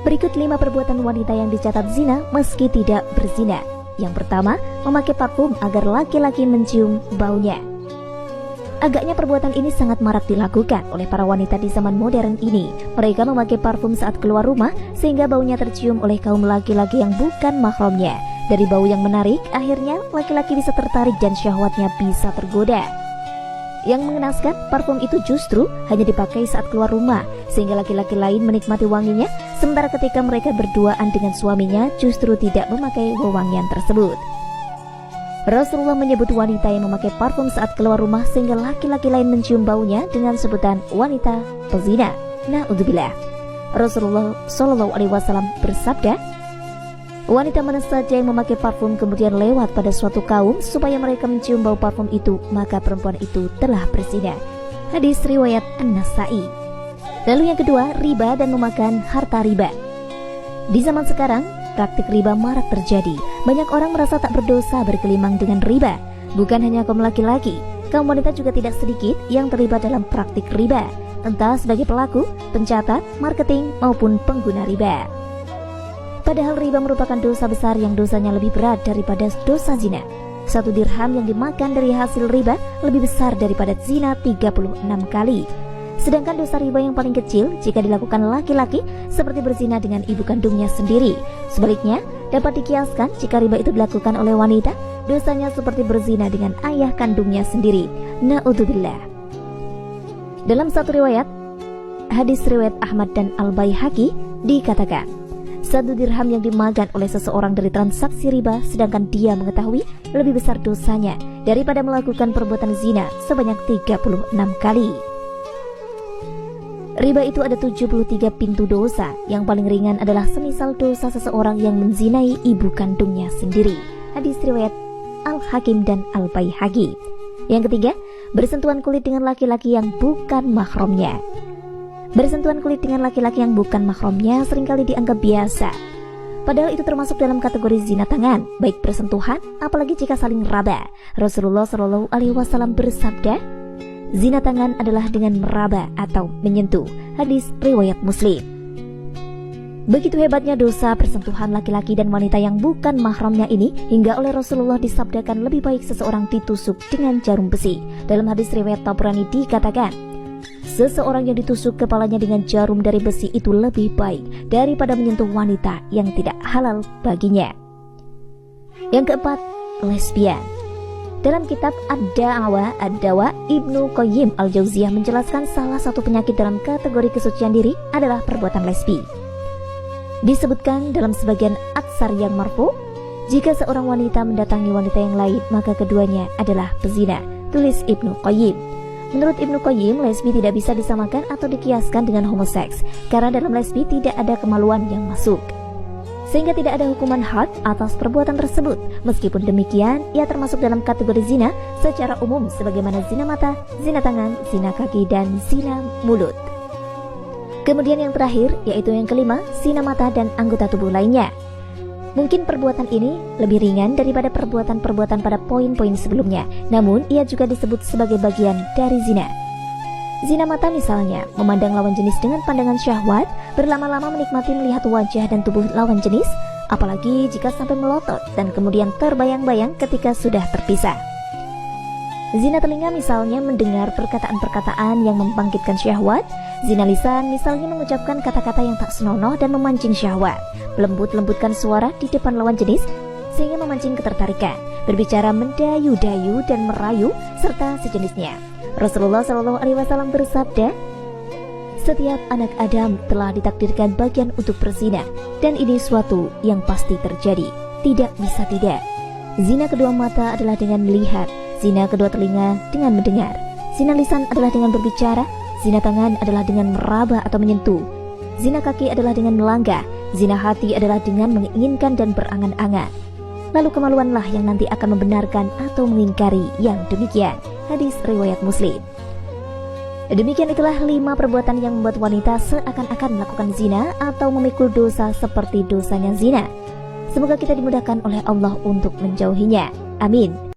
Berikut 5 perbuatan wanita yang dicatat zina meski tidak berzina. Yang pertama, memakai parfum agar laki-laki mencium baunya. Agaknya perbuatan ini sangat marak dilakukan oleh para wanita di zaman modern ini. Mereka memakai parfum saat keluar rumah sehingga baunya tercium oleh kaum laki-laki yang bukan mahramnya. Dari bau yang menarik, akhirnya laki-laki bisa tertarik dan syahwatnya bisa tergoda. Yang mengenaskan, parfum itu justru hanya dipakai saat keluar rumah, sehingga laki-laki lain menikmati wanginya, sementara ketika mereka berduaan dengan suaminya justru tidak memakai wewangian tersebut. Rasulullah menyebut wanita yang memakai parfum saat keluar rumah sehingga laki-laki lain mencium baunya dengan sebutan wanita pezina. Na'udzubillah. Rasulullah SAW bersabda, wanita mana saja yang memakai parfum kemudian lewat pada suatu kaum supaya mereka mencium bau parfum itu, maka perempuan itu telah berzina. Hadis riwayat An-Nasa'i. Lalu yang kedua, riba dan memakan harta riba. Di zaman sekarang, praktik riba marak terjadi. Banyak orang merasa tak berdosa bergelimang dengan riba. Bukan hanya kaum laki-laki, kaum wanita juga tidak sedikit yang terlibat dalam praktik riba, entah sebagai pelaku, pencatat, marketing, maupun pengguna riba. Padahal riba merupakan dosa besar yang dosanya lebih berat daripada dosa zina. 1 dirham yang dimakan dari hasil riba lebih besar daripada zina 36 kali. Sedangkan dosa riba yang paling kecil jika dilakukan laki-laki seperti berzina dengan ibu kandungnya sendiri. Sebaliknya, dapat dikiaskan jika riba itu dilakukan oleh wanita, dosanya seperti berzina dengan ayah kandungnya sendiri. Na'udzubillah. Dalam satu riwayat, hadis riwayat Ahmad dan Al-Baihaqi, dikatakan, 1 dirham yang dimakan oleh seseorang dari transaksi riba sedangkan dia mengetahui lebih besar dosanya daripada melakukan perbuatan zina sebanyak 36 kali. Riba itu ada 73 pintu dosa. Yang paling ringan adalah semisal dosa seseorang yang menzinai ibu kandungnya sendiri. Hadis riwayat Al-Hakim dan Al-Baihaqi. Yang ketiga, bersentuhan kulit dengan laki-laki yang bukan mahramnya. Bersentuhan kulit dengan laki-laki yang bukan mahramnya seringkali dianggap biasa. Padahal itu termasuk dalam kategori zina tangan, baik bersentuhan, apalagi jika saling raba. Rasulullah SAW bersabda, zina tangan adalah dengan meraba atau menyentuh. Hadis riwayat Muslim. Begitu hebatnya dosa persentuhan laki-laki dan wanita yang bukan mahramnya ini, hingga oleh Rasulullah disabdakan lebih baik seseorang ditusuk dengan jarum besi. Dalam hadis riwayat Tabrani dikatakan, seseorang yang ditusuk kepalanya dengan jarum dari besi itu lebih baik daripada menyentuh wanita yang tidak halal baginya. Yang keempat, lesbian. Dalam kitab Ad-Da'wa Ibnu Qayyim Al-Jauziyah menjelaskan salah satu penyakit dalam kategori kesucian diri adalah perbuatan lesbi. Disebutkan dalam sebagian atsar yang marfu, jika seorang wanita mendatangi wanita yang lain, maka keduanya adalah pezina. Tulis Ibnu Qayyim. Menurut Ibnu Qayyim, lesbi tidak bisa disamakan atau dikiaskan dengan homoseks, karena dalam lesbi tidak ada kemaluan yang masuk, sehingga tidak ada hukuman had atas perbuatan tersebut. Meskipun demikian, ia termasuk dalam kategori zina secara umum sebagaimana zina mata, zina tangan, zina kaki, dan zina mulut. Kemudian yang terakhir, yaitu yang kelima, zina mata dan anggota tubuh lainnya. Mungkin perbuatan ini lebih ringan daripada perbuatan-perbuatan pada poin-poin sebelumnya, namun ia juga disebut sebagai bagian dari zina. Zina mata misalnya, memandang lawan jenis dengan pandangan syahwat, berlama-lama menikmati melihat wajah dan tubuh lawan jenis, apalagi jika sampai melotot dan kemudian terbayang-bayang ketika sudah terpisah. Zina telinga misalnya mendengar perkataan-perkataan yang membangkitkan syahwat. Zina lisan misalnya mengucapkan kata-kata yang tak senonoh dan memancing syahwat. Melembut-lembutkan suara di depan lawan jenis sehingga memancing ketertarikan. Berbicara mendayu-dayu dan merayu serta sejenisnya. Rasulullah SAW bersabda, setiap anak Adam telah ditakdirkan bagian untuk berzina, dan ini suatu yang pasti terjadi. Tidak bisa tidak. Zina kedua mata adalah dengan melihat, zina kedua telinga dengan mendengar, zina lisan adalah dengan berbicara, zina tangan adalah dengan meraba atau menyentuh, zina kaki adalah dengan melangkah, zina hati adalah dengan menginginkan dan berangan-angan. Lalu kemaluanlah yang nanti akan membenarkan atau mengingkari yang demikian. Hadis riwayat Muslim. Demikian itulah 5 perbuatan yang membuat wanita seakan-akan melakukan zina atau memikul dosa seperti dosanya zina. Semoga kita dimudahkan oleh Allah untuk menjauhinya. Amin.